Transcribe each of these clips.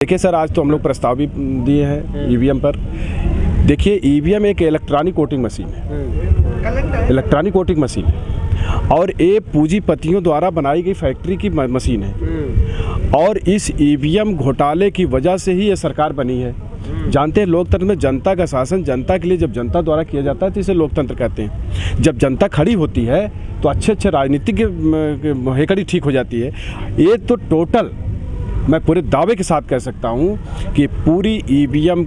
देखिए सर, आज तो हम लोग प्रस्ताव भी दिए हैं ईवीएम पर। देखिए, ईवीएम एक इलेक्ट्रॉनिक वोटिंग मशीन है, इलेक्ट्रॉनिक वोटिंग मशीन है और ये पूंजीपतियों द्वारा बनाई गई फैक्ट्री की मशीन है और इस ईवीएम घोटाले की वजह से ही ये सरकार बनी है। जानते हैं, लोकतंत्र में जनता का शासन जनता के लिए जब जनता द्वारा किया जाता है तो इसे लोकतंत्र कहते हैं। जब जनता खड़ी होती है तो अच्छे राजनीतिक हेकड़ी ठीक हो जाती है। ये तो टोटल मैं पूरे दावे के साथ कह सकता हूँ कि पूरी ईवीएम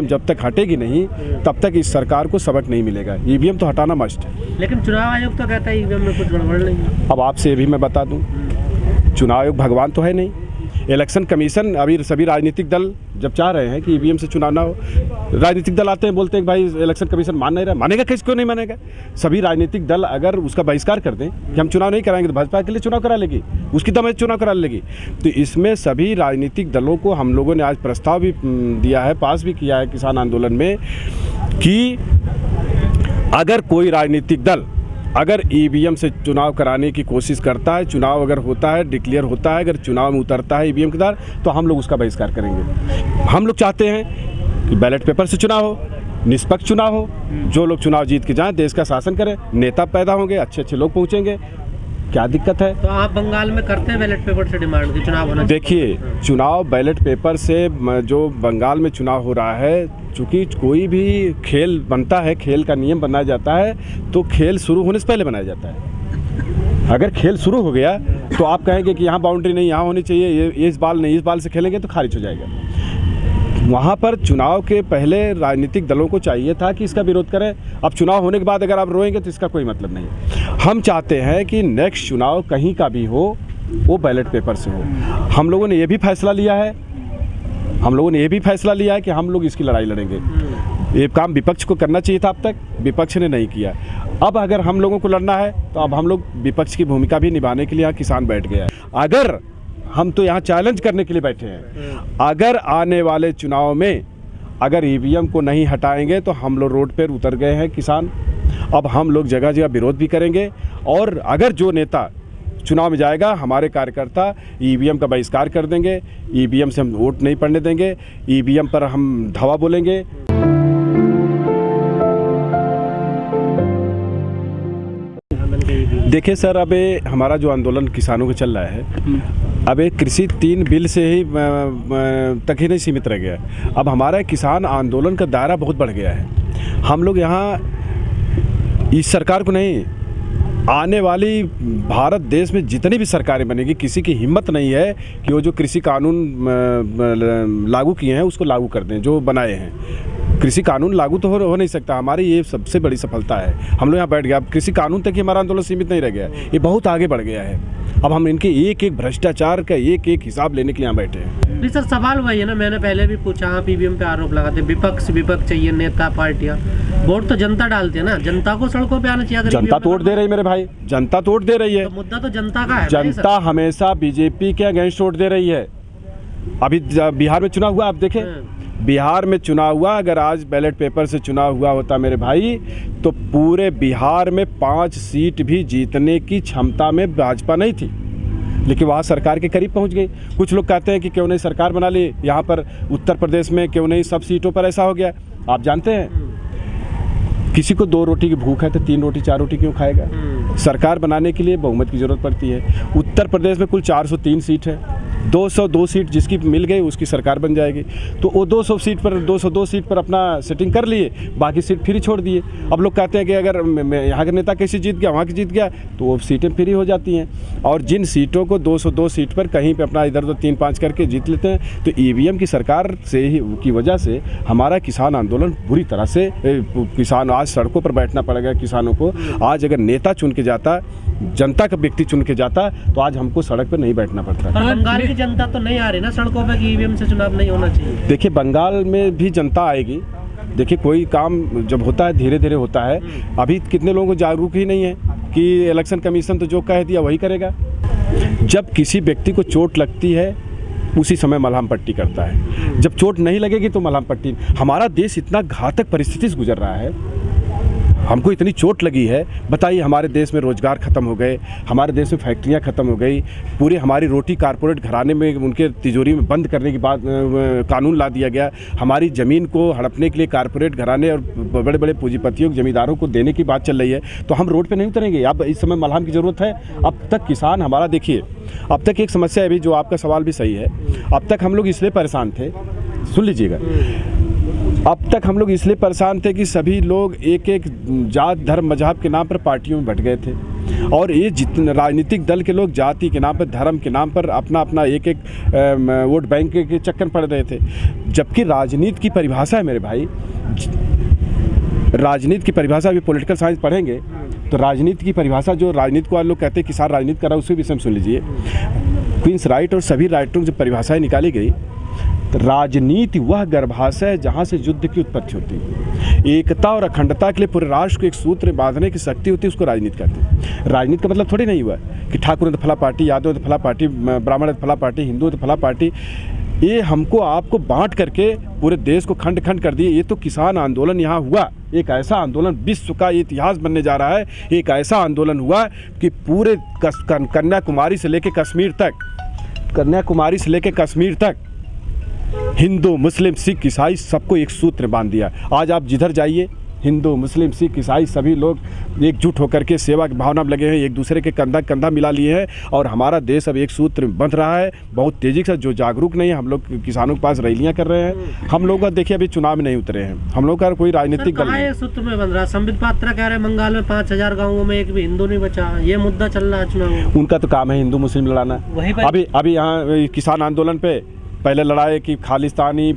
जब तक हटेगी नहीं तब तक इस सरकार को सबक नहीं मिलेगा। ईवीएम तो हटाना मस्ट है। लेकिन चुनाव आयोग तो कहता है ईवीएम में कुछ गड़बड़ नहीं है। अब आपसे ये भी मैं बता दूँ, चुनाव आयोग भगवान तो है नहीं। इलेक्शन कमीशन अभी सभी राजनीतिक दल जब चाह रहे हैं कि ईवीएम से चुनाव ना हो, राजनीतिक दल आते हैं बोलते हैं कि भाई इलेक्शन कमीशन मान नहीं रहा। मानेगा किस क्यों नहीं मानेगा? सभी राजनीतिक दल अगर उसका बहिष्कार कर दें कि हम चुनाव नहीं कराएंगे तो भाजपा के लिए चुनाव करा लेगी, उसकी दम चुनाव करा लेगी। तो इसमें सभी राजनीतिक दलों को हम लोगों ने आज प्रस्ताव भी दिया है, पास भी किया है किसान आंदोलन में कि अगर कोई राजनीतिक दल अगर ईवीएम से चुनाव कराने की कोशिश करता है, चुनाव अगर होता है, डिक्लेयर होता है, अगर चुनाव में उतरता है ईवीएम के द्वारा, तो हम लोग उसका बहिष्कार करेंगे। हम लोग चाहते हैं कि बैलेट पेपर से चुनाव हो, निष्पक्ष चुनाव हो, जो लोग चुनाव जीत के जाएं, देश का शासन करें, नेता पैदा होंगे, अच्छे लोग पहुंचेंगे। क्या दिक्कत है? तो आप बंगाल में करते हैं बैलेट पेपर से डिमांड की चुनाव होना? देखिए, चुनाव बैलेट पेपर से जो बंगाल में चुनाव हो रहा है, चूँकि कोई भी खेल बनता है, खेल का नियम बनाया जाता है तो खेल शुरू होने से पहले बनाया जाता है। अगर खेल शुरू हो गया तो आप कहेंगे कि यहाँ बाउंड्री नहीं, यहाँ होनी चाहिए, ये इस बाल नहीं, इस बाल से खेलेंगे तो खारिज हो जाएगा। वहाँ पर चुनाव के पहले राजनीतिक दलों को चाहिए था कि इसका विरोध करें। अब चुनाव होने के बाद अगर आप रोएंगे तो इसका कोई मतलब नहीं। हम चाहते हैं कि नेक्स्ट चुनाव कहीं का भी हो वो बैलेट पेपर से हो। हम लोगों ने ये भी फैसला लिया है कि हम लोग इसकी लड़ाई लड़ेंगे। ये काम विपक्ष को करना चाहिए था, अब तक विपक्ष ने नहीं किया। अब अगर हम लोगों को लड़ना है तो अब हम लोग विपक्ष की भूमिका भी निभाने के लिए यहाँ किसान बैठ गया है। अगर हम तो यहाँ चैलेंज करने के लिए बैठे हैं, अगर आने वाले चुनाव में अगर ईवीएम को नहीं हटाएंगे तो हम लोग रोड पर उतर गए हैं किसान। अब हम लोग जगह जगह विरोध भी करेंगे और अगर जो नेता चुनाव में जाएगा, हमारे कार्यकर्ता ईवीएम का बहिष्कार कर देंगे, ईवीएम से हम वोट नहीं पड़ने देंगे, ईवीएम पर हम धावा बोलेंगे। देखिए सर, अब हमारा जो आंदोलन किसानों का चल रहा है, अब एक कृषि 3 बिल से ही तक ही नहीं सीमित रह गया। अब हमारा किसान आंदोलन का दायरा बहुत बढ़ गया है। हम लोग यहाँ इस सरकार को नहीं, आने वाली भारत देश में जितनी भी सरकारें बनेगी, किसी की हिम्मत नहीं है कि वो जो कृषि कानून लागू किए हैं उसको लागू कर दें, जो बनाए हैं। कृषि कानून लागू तो हो नहीं सकता। हमारी ये सबसे बड़ी सफलता है। हम लोग यहाँ बैठ गए। अब कृषि कानून तक ही हमारा आंदोलन सीमित नहीं रह गया, ये बहुत आगे बढ़ गया है। अब हम इनके एक भ्रष्टाचार का एक हिसाब लेने के लिए यहाँ बैठे हैं। नहीं सर, सवाल वही है ना, मैंने पहले भी पूछा। आप ईवीएम पे आरोप लगाते, विपक्ष चाहिए, नेता पार्टियां। वोट तो जनता डालती है ना, जनता को सड़कों पे आना चाहिए। जनता तो वोट दे रही है मेरे भाई, जनता तो वोट दे रही है। तो मुद्दा तो जनता का है। जनता हमेशा बीजेपी के अगेंस्ट वोट दे रही है। अभी बिहार में चुनाव हुआ, आप देखें, बिहार में चुनाव हुआ। अगर आज बैलेट पेपर से चुनाव हुआ होता मेरे भाई, तो पूरे बिहार में 5 सीट भी जीतने की क्षमता में भाजपा नहीं थी, लेकिन वहाँ सरकार के करीब पहुँच गई। कुछ लोग कहते हैं कि क्यों नहीं सरकार बना ली, यहाँ पर उत्तर प्रदेश में क्यों नहीं सब सीटों पर ऐसा हो गया। आप जानते हैं, किसी को 2 रोटी की भूख है तो 3 रोटी 4 रोटी क्यों खाएगा? सरकार बनाने के लिए बहुमत की जरूरत पड़ती है। उत्तर प्रदेश में कुल 403 सीट है, 202 सीट जिसकी मिल गई उसकी सरकार बन जाएगी। तो वो 202 सीट पर अपना सेटिंग कर लिए, बाकी सीट फ्री छोड़ दिए। अब लोग कहते हैं कि अगर यहाँ का नेता कैसे जीत गया, वहाँ की जीत गया, तो वो सीटें फ्री हो जाती हैं। और जिन सीटों को 202 सीट पर कहीं पे अपना इधर 3-5 करके जीत लेते हैं, तो ईवीएम की सरकार से ही की वजह से हमारा किसान आंदोलन बुरी तरह से, किसान आज सड़कों पर बैठना पड़ेगा किसानों को। आज अगर नेता चुन के जाता, जनता का व्यक्ति चुन के जाता, तो आज हमको सड़क पर नहीं बैठना पड़ता। बंगाल की जनता तो नहीं आ रही ना सड़कों पे कि ईवीएम से चुनाव नहीं होना चाहिए। देखिए, बंगाल में भी जनता आएगी। देखिए, कोई काम जब होता है धीरे धीरे होता है। अभी कितने लोगों को जागरूक ही नहीं है कि इलेक्शन कमीशन तो जो कह दिया वही करेगा। जब किसी व्यक्ति को चोट लगती है उसी समय मलहम पट्टी करता है, जब चोट नहीं लगेगी तो मलहम पट्टी। हमारा देश इतना घातक परिस्थिति से गुजर रहा है, हमको इतनी चोट लगी है, बताइए। हमारे देश में रोज़गार ख़त्म हो गए, हमारे देश में फैक्ट्रियां ख़त्म हो गई, पूरी हमारी रोटी कारपोरेट घराने में उनके तिजोरी में बंद करने की बात कानून ला दिया गया। हमारी ज़मीन को हड़पने के लिए कारपोरेट घराने और बड़े बड़े पूंजीपतियों जमींदारों को देने की बात चल रही है, तो हम रोड पर नहीं उतरेंगे। अब इस समय मलहम की ज़रूरत है। अब तक किसान हमारा, देखिए, अब तक एक समस्या है भी, जो आपका सवाल भी सही है, अब तक हम लोग इसलिए परेशान थे, सुन लीजिएगा, अब तक हम लोग इसलिए परेशान थे कि सभी लोग एक एक जात धर्म मजहब के नाम पर पार्टियों में बट गए थे, और ये जितने राजनीतिक दल के लोग जाति के नाम पर, धर्म के नाम पर अपना अपना एक एक वोट बैंक के चक्कर पड़ रहे थे। जबकि राजनीति की परिभाषा है मेरे भाई, राजनीति की परिभाषा, अभी पॉलिटिकल साइंस पढ़ेंगे तो राजनीति की परिभाषा, जो राजनीति को आज लोग कहते हैं किसान राजनीति कर रहा है, उसके विषय में सुन लीजिए। क्वींस राइट और सभी राइटरों की जब परिभाषाएं निकाली गई, तो राजनीति वह गर्भाशय है जहाँ से युद्ध की उत्पत्ति होती है। एकता और अखंडता के लिए पूरे राष्ट्र को एक सूत्र में बांधने की शक्ति होती है, उसको राजनीति कहते हैं। राजनीति का मतलब थोड़ी नहीं हुआ कि ठाकुर है तो फला पार्टी, यादव है तो फला पार्टी, ब्राह्मण है तो फला पार्टी, हिंदू है तो फला पार्टी। ये हमको आपको बांट करके पूरे देश को खंड खंड कर दिए। ये तो किसान आंदोलन यहाँ हुआ, एक ऐसा आंदोलन विश्व का इतिहास बनने जा रहा है। एक ऐसा आंदोलन हुआ कि पूरे कन्याकुमारी से लेकर कश्मीर तक, कन्याकुमारी से लेकर कश्मीर तक हिंदू मुस्लिम सिख ईसाई सबको एक सूत्र बांध दिया। आज आप जिधर जाइए, हिंदू मुस्लिम सिख ईसाई सभी लोग एकजुट होकर के सेवा की भावना में लगे हैं, एक दूसरे के कंधा कंधा मिला लिए हैं, और हमारा देश अब एक सूत्र में बंध रहा है बहुत तेजी से। जो जागरूक नहीं है, हम लोग किसानों के पास रैलियां कर रहे हैं। हम लोग का देखिए अभी चुनाव में नहीं उतरे हैं, हम लोग का कोई राजनीतिक दल नहीं। सूत्र में बन रहा, संबित पात्रा कह रहे हैं बंगाल में 5000 गाँवों में एक भी हिंदू नहीं बचा, ये मुद्दा चल रहा है चुनाव। उनका तो काम है हिंदू मुस्लिम लड़ाना। अभी यहाँ किसान आंदोलन पे पहले लड़ाई की खालिस्तानी,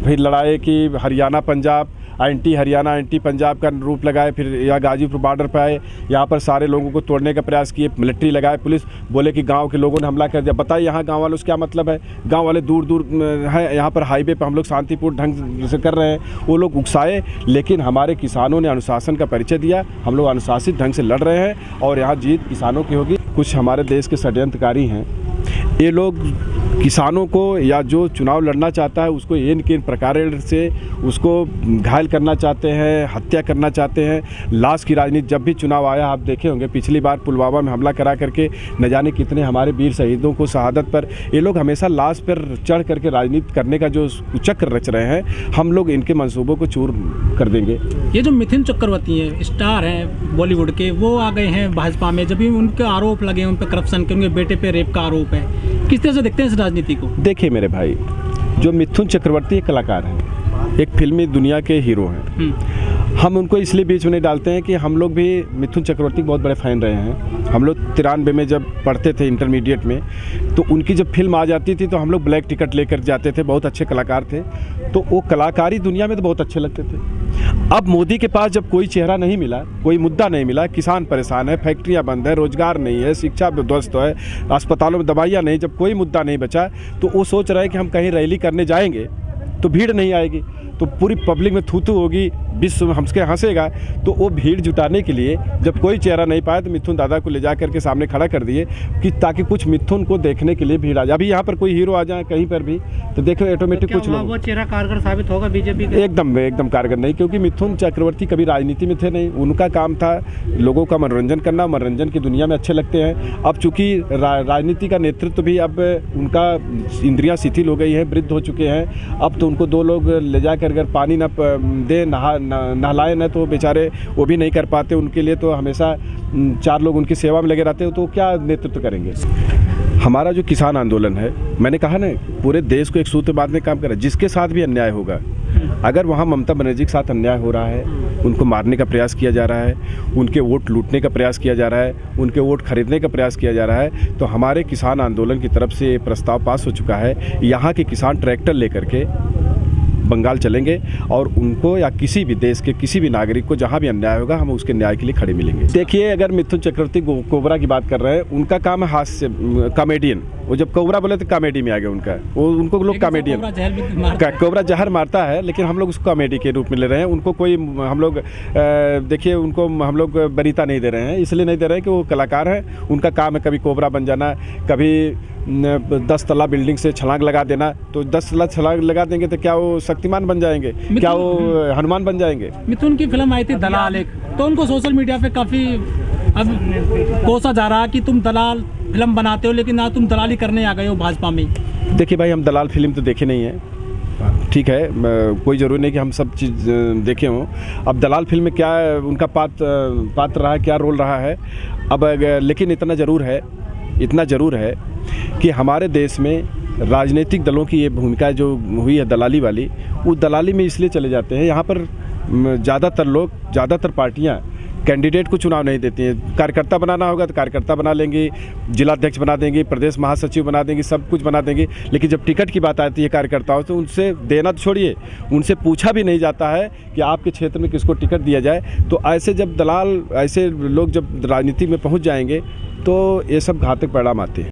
फिर लड़ाई की हरियाणा पंजाब, एंटी हरियाणा एंटी पंजाब का रूप लगाए, फिर यहाँ गाजीपुर बॉर्डर पे आए, यहाँ पर सारे लोगों को तोड़ने का प्रयास किए, मिलिट्री लगाए, पुलिस बोले कि गांव के लोगों ने हमला कर दिया। बताइए यहाँ गांव वालों से क्या मतलब है? गांव वाले दूर दूर हैं, यहाँ पर हाईवे पे हम लोग शांतिपूर्ण ढंग से कर रहे हैं, वो लोग उकसाए। लेकिन हमारे किसानों ने अनुशासन का परिचय दिया, हम लोग अनुशासित ढंग से लड़ रहे हैं और यहाँ जीत किसानों की होगी। कुछ हमारे देश के षड्यंत्रकारी हैं, ये लोग किसानों को या जो चुनाव लड़ना चाहता है उसको इन किन प्रकार से उसको घायल करना चाहते हैं, हत्या करना चाहते हैं। लाश की राजनीति, जब भी चुनाव आया आप देखे होंगे, पिछली बार पुलवामा में हमला करा करके न जाने कितने हमारे वीर शहीदों को शहादत पर, ये लोग हमेशा लाश पर चढ़ करके राजनीति करने का जो चक्र रच रहे हैं, हम लोग इनके मंसूबों को चूर कर देंगे। ये जो मिथुन चक्रवर्ती हैं, स्टार हैं बॉलीवुड के, वो आ गए हैं भाजपा में, जब भी उनके आरोप लगे, उन पर करप्शन के, उनके बेटे पे रेप का आरोप है, किस तरह से देखते हैं इस राजनीति को? देखिए मेरे भाई, जो मिथुन चक्रवर्ती एक कलाकार हैं, एक फिल्मी दुनिया के हीरो हैं, हम उनको इसलिए बीच में नहीं डालते हैं कि हम लोग भी मिथुन चक्रवर्ती के बहुत बड़े फ़ैन रहे हैं। हम लोग 93 में जब पढ़ते थे इंटरमीडिएट में, तो उनकी जब फिल्म आ जाती थी तो हम लोग ब्लैक टिकट लेकर जाते थे। बहुत अच्छे कलाकार थे, तो वो कलाकारी दुनिया में तो बहुत अच्छे लगते थे। अब मोदी के पास जब कोई चेहरा नहीं मिला, कोई मुद्दा नहीं मिला, किसान परेशान है, फैक्ट्रियाँ बंद है, रोजगार नहीं है, शिक्षा ध्वस्त है, अस्पतालों में दवाइयाँ नहीं, जब कोई मुद्दा नहीं बचा तो वो सोच रहे हैं कि हम कहीं रैली करने जाएंगे तो भीड़ नहीं आएगी, तो पूरी पब्लिक में थू थू होगी, विश्व हमसे हंसेगा। तो वो भीड़ जुटाने के लिए जब कोई चेहरा नहीं पाया तो मिथुन दादा को ले जा करके सामने खड़ा कर दिए कि ताकि कुछ मिथुन को देखने के लिए भीड़ आ जाए। अभी यहाँ पर कोई हीरो आ जाए कहीं पर भी तो देखो ऑटोमेटिक कुछ लोग, वो चेहरा कारगर साबित होगा बीजेपी का? एकदम कारगर नहीं, क्योंकि मिथुन चक्रवर्ती कभी राजनीति में थे नहीं। उनका काम था लोगों का मनोरंजन करना, मनोरंजन की दुनिया में अच्छे लगते हैं। अब चूँकि राजनीति का नेतृत्व भी अब उनका इंद्रियाँ शिथिल हो गई हैं, वृद्ध हो चुके हैं, अब तो उनको दो लोग ले जा कर अगर पानी न दे, नहलाए न, तो बेचारे वो भी नहीं कर पाते। उनके लिए तो हमेशा 4 लोग उनकी सेवा में लगे रहते हो, तो क्या नेतृत्व करेंगे? हमारा जो किसान आंदोलन है, मैंने कहा ना, पूरे देश को एक सूत्र बांधने काम कर रहा है। जिसके साथ भी अन्याय होगा, अगर वहाँ ममता बनर्जी के साथ अन्याय हो रहा है, उनको मारने का प्रयास किया जा रहा है, उनके वोट लूटने का प्रयास किया जा रहा है, उनके वोट खरीदने का प्रयास किया जा रहा है, तो हमारे किसान आंदोलन की तरफ से प्रस्ताव पास हो चुका है। यहाँ के किसान ट्रैक्टर लेकर के बंगाल चलेंगे और उनको या किसी भी देश के किसी भी नागरिक को जहां भी अन्याय होगा, हम उसके न्याय के लिए खड़े मिलेंगे। देखिए, अगर मिथुन चक्रवर्ती कोबरा की बात कर रहे हैं, उनका काम है हास्य, कॉमेडियन। वो जब कोबरा बोले तो कॉमेडी में आ गया उनका, वो उनको लोग कॉमेडियन, कोबरा जहर मारता है, लेकिन हम लोग उसको कॉमेडी के रूप में ले रहे हैं। उनको कोई हम लोग देखिए, उनको हम लोग वरीयता नहीं दे रहे हैं, इसलिए नहीं दे रहे हैं कि वो कलाकार हैं। उनका काम है कभी कोबरा बन जाना, कभी 10 तला बिल्डिंग से छलांग लगा देना, तो 10 तला छलांग लगा देंगे तो क्या वो शक्तिमान बन जाएंगे, क्या वो हनुमान बन जाएंगे? मिथुन की फिल्म आई थी दलाल एक, तो उनको सोशल मीडिया पे काफ़ी अब कोसा जा रहा है कि तुम दलाल फिल्म बनाते हो लेकिन आज तुम दलाली करने आ गए हो भाजपा में। देखिए भाई, हम दलाल फिल्म तो देखे नहीं है, ठीक है, कोई ज़रूरी नहीं कि हम सब चीज़ देखे हों। अब दलाल फिल्म में क्या उनका पात्र रहा है, क्या रोल रहा है, अब लेकिन इतना ज़रूर है कि हमारे देश में राजनीतिक दलों की ये भूमिका जो हुई है दलाली वाली, उस दलाली में इसलिए चले जाते हैं। यहाँ पर ज़्यादातर पार्टियाँ कैंडिडेट को चुनाव नहीं देती हैं। कार्यकर्ता बनाना होगा तो कार्यकर्ता बना लेंगी, जिलाध्यक्ष बना देंगी, प्रदेश महासचिव बना देंगी, सब कुछ बना देंगी, लेकिन जब टिकट की बात आती है कार्यकर्ताओं तो उनसे देना तो छोड़िए, उनसे पूछा भी नहीं जाता है कि आपके क्षेत्र में किसको टिकट दिया जाए। तो ऐसे लोग जब राजनीति में पहुंच जाएंगे तो ये सब घातक परिणाम आते हैं।